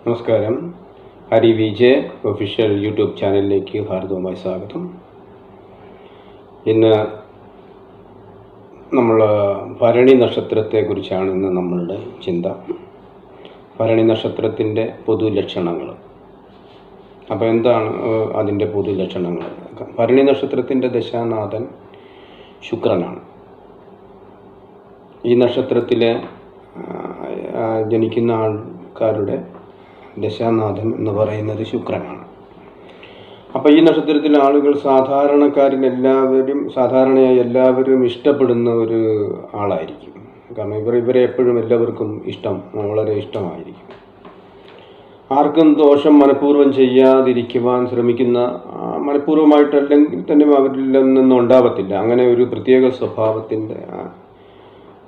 നമസ്കാരം. Hari Vijay official YouTube ചാനലിലേക്ക് ഹാർദവമായി സ്വാഗതം. ഇന്ന് നമ്മൾ ഭരണി നക്ഷത്രത്തെക്കുറിച്ചാണ് ഇന്ന് നമ്മളുടെ ചിന്ത. ഭരണി നക്ഷത്രത്തിൻ്റെ പൊതുലക്ഷണങ്ങൾ. അപ്പോൾ എന്താണ് അതിൻ്റെ പൊതുലക്ഷണങ്ങൾ? ഭരണി നക്ഷത്രത്തിൻ്റെ ദശാനാഥൻ ശുക്രനാണ്. ഈ നക്ഷത്രത്തിലെ ജനിക്കുന്ന ആൾക്കാരുടെ ദശാനാഥൻ എന്ന് പറയുന്നത് ശുക്രനാണ്. അപ്പോൾ ഈ നക്ഷത്രത്തിലെ ആളുകൾ സാധാരണയായി എല്ലാവരും ഇഷ്ടപ്പെടുന്ന ഒരു ആളായിരിക്കും. കാരണം ഇവരെ എപ്പോഴും എല്ലാവർക്കും വളരെ ഇഷ്ടമായിരിക്കും. ആർക്കും ദോഷം മനഃപൂർവ്വം ചെയ്യാതിരിക്കുവാൻ ശ്രമിക്കുന്ന, മനഃപൂർവ്വമായിട്ടല്ലെങ്കിൽ തന്നെ അവരിൽ നിന്നും ഉണ്ടാവത്തില്ല. അങ്ങനെ ഒരു പ്രത്യേക സ്വഭാവത്തിൻ്റെ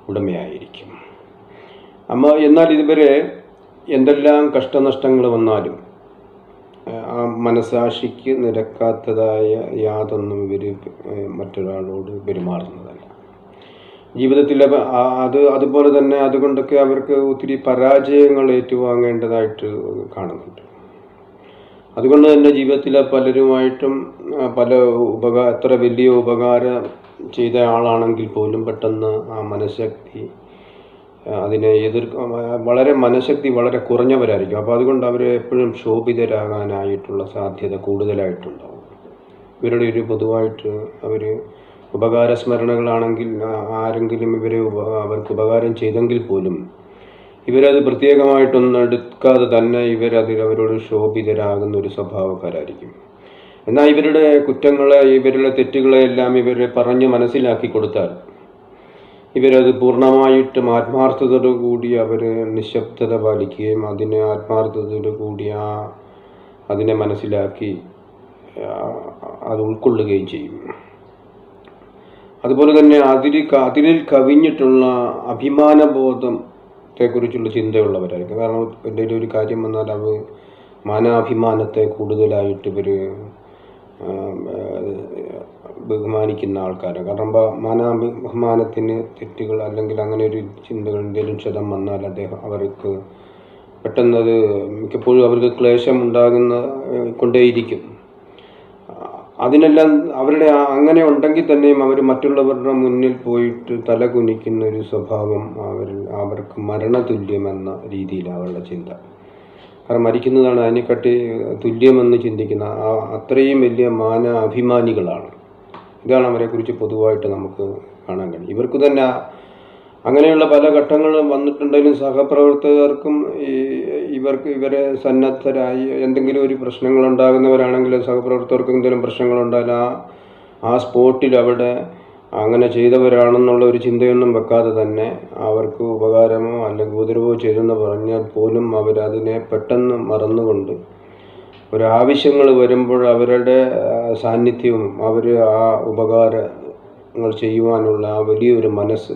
ഉടമയായിരിക്കും. എന്നാൽ ഇതുവരെ എന്തെല്ലാം കഷ്ടനഷ്ടങ്ങൾ വന്നാലും മനസാക്ഷിക്ക് നിരക്കാത്തതായ യാതൊന്നും ഇവർ മറ്റൊരാളോട് പെരുമാറുന്നതല്ല. ജീവിതത്തിൽ അതുപോലെ തന്നെ അതുകൊണ്ടൊക്കെ അവർക്ക് ഒത്തിരി പരാജയങ്ങൾ ഏറ്റുവാങ്ങേണ്ടതായിട്ട് കാണുന്നുണ്ട്. അതുകൊണ്ട് തന്നെ ജീവിതത്തിലെ പലരുമായിട്ടും എത്ര വലിയ ഉപകാരം ചെയ്ത ആളാണെങ്കിൽ പോലും പെട്ടെന്ന് ആ മനഃശക്തി അതിനെ വളരെ കുറഞ്ഞവരായിരിക്കും. അപ്പോൾ അതുകൊണ്ട് അവർ എപ്പോഴും ശോഭിതരാകാനായിട്ടുള്ള സാധ്യത കൂടുതലായിട്ടുണ്ടാവും. ഇവരുടെ ഒരു പൊതുവായിട്ട് അവർ ഉപകാരസ്മരണകളാണെങ്കിൽ ആരെങ്കിലും അവർക്ക് ഉപകാരം ചെയ്തെങ്കിൽ പോലും ഇവരത് പ്രത്യേകമായിട്ടൊന്നും എടുക്കാതെ തന്നെ അവരോട് ശോഭിതരാകുന്ന ഒരു സ്വഭാവക്കാരായിരിക്കും. എന്നാൽ ഇവരുടെ കുറ്റങ്ങളെ, ഇവരുടെ തെറ്റുകളെ എല്ലാം ഇവരെ പറഞ്ഞ് മനസ്സിലാക്കി കൊടുത്താൽ ഇവരത് പൂർണ്ണമായിട്ടും ആത്മാർത്ഥതയോടുകൂടി അവർ നിശബ്ദത പാലിക്കുകയും ആത്മാർത്ഥതയോടുകൂടി അതിനെ മനസ്സിലാക്കി അത് ഉൾക്കൊള്ളുകയും ചെയ്യും. അതുപോലെ തന്നെ അതിരിൽ കവിഞ്ഞിട്ടുള്ള അഭിമാനബോധത്തെക്കുറിച്ചുള്ള ചിന്തയുള്ളവരായിരിക്കും. കാരണം എന്തെങ്കിലും ഒരു കാര്യം വന്നാൽ മാനാഭിമാനത്തെ കൂടുതലായിട്ട് ഇവർ ബഹുമാനിക്കുന്ന ആൾക്കാരാണ്. കാരണം മാനാഭിമാനത്തിന് തെറ്റുകൾ അല്ലെങ്കിൽ അങ്ങനെ ഒരു ചിന്തകൾ എന്തെങ്കിലും ക്ഷതം വന്നാൽ അവർക്ക് പെട്ടെന്നത് മിക്കപ്പോഴും അവർക്ക് ക്ലേശം കൊണ്ടേയിരിക്കും. അതിനെല്ലാം അവരുടെ അങ്ങനെ ഉണ്ടെങ്കിൽ തന്നെയും അവർ മറ്റുള്ളവരുടെ മുന്നിൽ പോയിട്ട് തല കുനിക്കുന്ന ഒരു സ്വഭാവം അവർക്ക് മരണതുല്യമെന്ന രീതിയിലാണ് അവരുടെ ചിന്ത. കാരണം മരിക്കുന്നതാണ് അതിനെക്കാട്ടി തുല്യമെന്ന് ചിന്തിക്കുന്ന അത്രയും വലിയ അഭിമാനികളാണ്. ഇതാണ് അവരെക്കുറിച്ച് പൊതുവായിട്ട് നമുക്ക് കാണാൻ കഴിയും. ഇവർക്ക് തന്നെ അങ്ങനെയുള്ള പല ഘട്ടങ്ങളും വന്നിട്ടുണ്ടെങ്കിലും സഹപ്രവർത്തകർക്കും ഇവരെ സന്നദ്ധരായി എന്തെങ്കിലും ഒരു പ്രശ്നങ്ങൾ ഉണ്ടാകുന്നവരാണെങ്കിൽ സഹപ്രവർത്തകർക്ക് എന്തെങ്കിലും പ്രശ്നങ്ങളുണ്ടായാൽ ആ സ്പോട്ടിൽ അവിടെ അങ്ങനെ ചെയ്തവരാണെന്നുള്ള ഒരു ചിന്തയൊന്നും വെക്കാതെ തന്നെ അവർക്ക് ഉപകാരമോ അല്ലെങ്കിൽ ഉപദ്രവമോ ചെയ്തെന്ന് പറഞ്ഞാൽ പോലും അവരതിനെ പെട്ടെന്ന് മറന്നുകൊണ്ട് ഒരാവശ്യങ്ങൾ വരുമ്പോൾ അവരുടെ സാന്നിധ്യവും അവർ ആ ഉപകാരങ്ങൾ ചെയ്യുവാനുള്ള ആ വലിയൊരു മനസ്സ്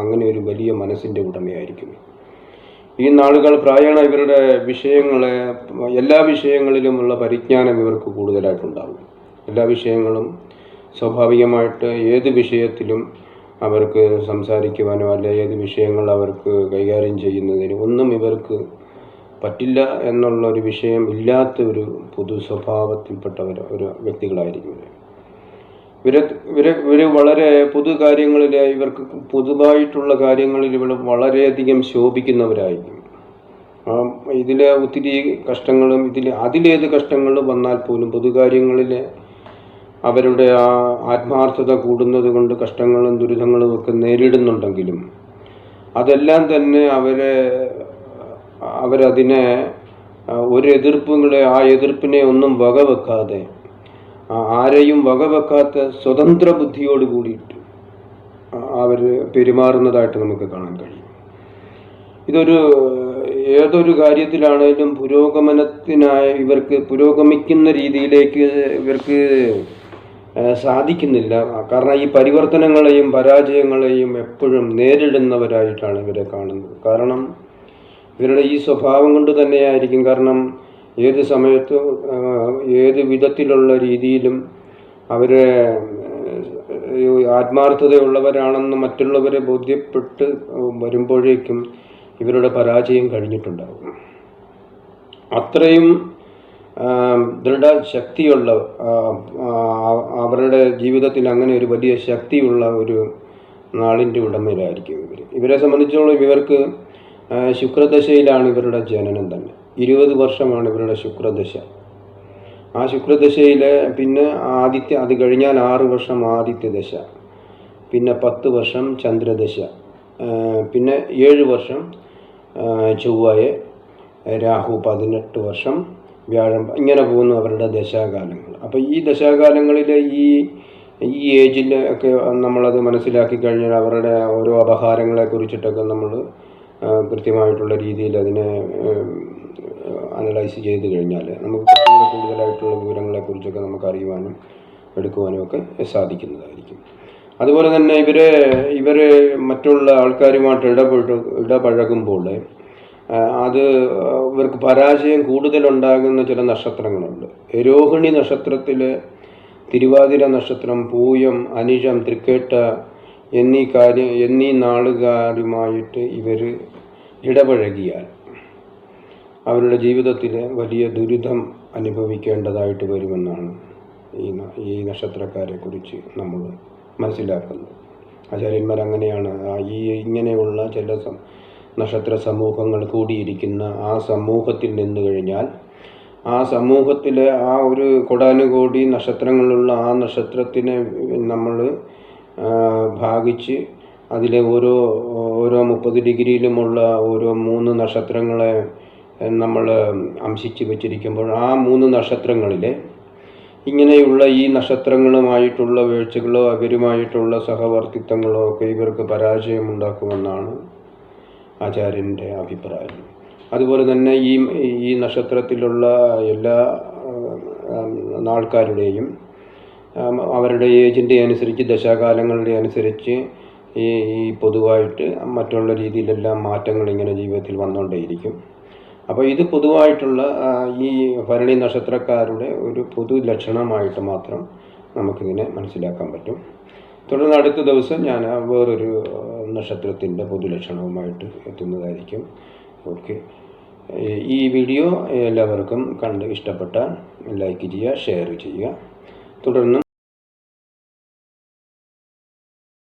അങ്ങനെ ഒരു വലിയ മനസ്സിൻ്റെ ഉടമയായിരിക്കും. ഈ നാളുകൾ പ്രായണ ഇവരുടെ എല്ലാ വിഷയങ്ങളിലുമുള്ള പരിജ്ഞാനം ഇവർക്ക് കൂടുതലായിട്ടുണ്ടാകും. എല്ലാ വിഷയങ്ങളും സ്വാഭാവികമായിട്ട് ഏത് വിഷയത്തിലും അവർക്ക് സംസാരിക്കുവാനോ അല്ലെ ഏത് വിഷയങ്ങൾ അവർക്ക് കൈകാര്യം ചെയ്യുന്നതിന് ഒന്നും ഇവർക്ക് പറ്റില്ല എന്നുള്ള ഒരു വിഷയം ഇല്ലാത്ത ഒരു പൊതു സ്വഭാവത്തിൽപ്പെട്ട ഒരു വ്യക്തികളായിരിക്കും. ഇവർ വളരെ പൊതു കാര്യങ്ങളിൽ ഇവർക്ക് പൊതുവായിട്ടുള്ള കാര്യങ്ങളിൽ ഇവർ വളരെയധികം ശോഭിക്കുന്നവരായിരിക്കും. ഇതിലെ ഒത്തിരി കഷ്ടങ്ങളും അതിലേത് കഷ്ടങ്ങൾ വന്നാൽ പോലും പൊതുകാര്യങ്ങളിൽ അവരുടെ ആ ആത്മാർത്ഥത കൂടുന്നത് കൊണ്ട് കഷ്ടങ്ങളും ദുരിതങ്ങളും ഒക്കെ നേരിടുന്നുണ്ടെങ്കിലും അതെല്ലാം തന്നെ അവരതിനെ ഒരു എതിർപ്പിനെ ഒന്നും വകവെക്കാതെ ആരെയും വകവെക്കാത്ത സ്വതന്ത്ര ബുദ്ധിയോട് കൂടിയിട്ട് അവർ പെരുമാറുന്നതായിട്ട് നമുക്ക് കാണാൻ കഴിയും. ഏതൊരു കാര്യത്തിലാണേലും പുരോഗമിക്കുന്ന രീതിയിലേക്ക് ഇവർക്ക് സാധിക്കുന്നില്ല. കാരണം ഈ പരിവർത്തനങ്ങളെയും പരാജയങ്ങളെയും എപ്പോഴും നേരിടുന്നവരായിട്ടാണ് ഇവരെ കാണുന്നത്. കാരണം ഇവരുടെ ഈ സ്വഭാവം കൊണ്ട് തന്നെയായിരിക്കും. കാരണം ഏത് സമയത്തും ഏത് വിധത്തിലുള്ള രീതിയിലും അവരെ ആത്മാർത്ഥതയുള്ളവരാണെന്ന് മറ്റുള്ളവരെ ബോധ്യപ്പെട്ട് വരുമ്പോഴേക്കും ഇവരുടെ പരാജയം കഴിഞ്ഞിട്ടുണ്ടാകും. അത്രയും ദൃഢശക്തിയുള്ള അവരുടെ ജീവിതത്തിൽ അങ്ങനെ ഒരു വലിയ ശക്തിയുള്ള ഒരു നാളിൻ്റെ ഉടമയിലായിരിക്കും ഇവരെ സംബന്ധിച്ചോളം ഇവർക്ക് ശുക്രദശയിലാണ് ഇവരുടെ ജനനം തന്നെ. 20 വർഷമാണ് ഇവരുടെ ശുക്രദശ. ആ ശുക്രദശയിലെ പിന്നെ അത് കഴിഞ്ഞാൽ 6 വർഷം ആദിത്യദശ, പിന്നെ 10 വർഷം ചന്ദ്രദശ, പിന്നെ 7 വർഷം ചൊവ്വയെ, രാഹു 18 വർഷം, വ്യാഴം, ഇങ്ങനെ പോകുന്നു അവരുടെ ദശാകാലങ്ങൾ. അപ്പോൾ ഈ ദശാകാലങ്ങളിലെ ഈ ഏജിൽ ഒക്കെ നമ്മളത് മനസ്സിലാക്കി കഴിഞ്ഞാൽ അവരുടെ ഓരോ അപഹാരങ്ങളെ കുറിച്ചിട്ടൊക്കെ നമ്മൾ കൃത്യമായിട്ടുള്ള രീതിയിൽ അതിനെ അനലൈസ് ചെയ്ത് കഴിഞ്ഞാൽ നമുക്ക് കൂടുതലായിട്ടുള്ള വിവരങ്ങളെക്കുറിച്ചൊക്കെ നമുക്ക് അറിയുവാനും എടുക്കുവാനും ഒക്കെ സാധിക്കുന്നതായിരിക്കും. അതുപോലെ തന്നെ ഇവർ മറ്റുള്ള ആൾക്കാരുമായിട്ട് ഇടപഴകുമ്പോൾ അത് ഇവർക്ക് പരാജയം കൂടുതലുണ്ടാകുന്ന ചില നക്ഷത്രങ്ങളുണ്ട്. രോഹിണി നക്ഷത്രത്തിൽ തിരുവാതിര നക്ഷത്രം, പൂയം, അനിഴം, തൃക്കേട്ട എന്നീ നാളുകാരുമായിട്ട് ഇവർ ഇടപഴകിയാൽ അവരുടെ ജീവിതത്തിൽ വലിയ ദുരിതം അനുഭവിക്കേണ്ടതായിട്ട് വരുമെന്നാണ് ഈ നക്ഷത്രക്കാരെ കുറിച്ച് നമ്മൾ മനസ്സിലാക്കുന്നത്. ആചാര്യന്മാർ അങ്ങനെയാണ് ഇങ്ങനെയുള്ള ചില നക്ഷത്ര സമൂഹങ്ങൾ കൂടിയിരിക്കുന്ന ആ സമൂഹത്തിൽ നിന്ന് കഴിഞ്ഞാൽ ആ സമൂഹത്തിലെ ആ ഒരു കോടാനുകോടി നക്ഷത്രങ്ങളുള്ള ആ നക്ഷത്രത്തിനെ നമ്മൾ ഭാഗിച്ച് അതിലെ ഓരോ 30 ഡിഗ്രിയിലുമുള്ള ഓരോ 3 നക്ഷത്രങ്ങളെ നമ്മൾ അംശിച്ച് വെച്ചിരിക്കുമ്പോൾ ആ 3 നക്ഷത്രങ്ങളിലെ ഇങ്ങനെയുള്ള ഈ നക്ഷത്രങ്ങളുമായിട്ടുള്ള വീഴ്ചകളോ അവരുമായിട്ടുള്ള സഹവർത്തിത്വങ്ങളോ ഒക്കെ ഇവർക്ക് പരാജയമുണ്ടാക്കുമെന്നാണ് ആചാര്യൻ്റെ അഭിപ്രായം. അതുപോലെ തന്നെ ഈ നക്ഷത്രത്തിലുള്ള എല്ലാ ആൾക്കാരുടെയും അവരുടെ ഏജിൻ്റെ അനുസരിച്ച് ദശാകാലങ്ങളുടെ അനുസരിച്ച് ഈ പൊതുവായിട്ട് മറ്റുള്ള രീതിയിലെല്ലാം മാറ്റങ്ങൾ ഇങ്ങനെ ജീവിതത്തിൽ വന്നുകൊണ്ടേയിരിക്കും. അപ്പോൾ ഇത് പൊതുവായിട്ടുള്ള ഈ ഭരണി നക്ഷത്രക്കാരുടെ ഒരു പൊതു ലക്ഷണമായിട്ട് മാത്രം നമുക്കിതിനെ മനസ്സിലാക്കാൻ പറ്റും. തുടർന്ന് അടുത്ത ദിവസം ഞാൻ വേറൊരു നക്ഷത്രത്തിൻ്റെ പൊതുലക്ഷണവുമായിട്ട് എത്തുന്നതായിരിക്കും. ഓക്കെ, ഈ വീഡിയോ എല്ലാവർക്കും കണ്ട് ഇഷ്ടപ്പെട്ടാൽ ലൈക്ക് ചെയ്യുക, ഷെയർ ചെയ്യുക. തുടർന്ന്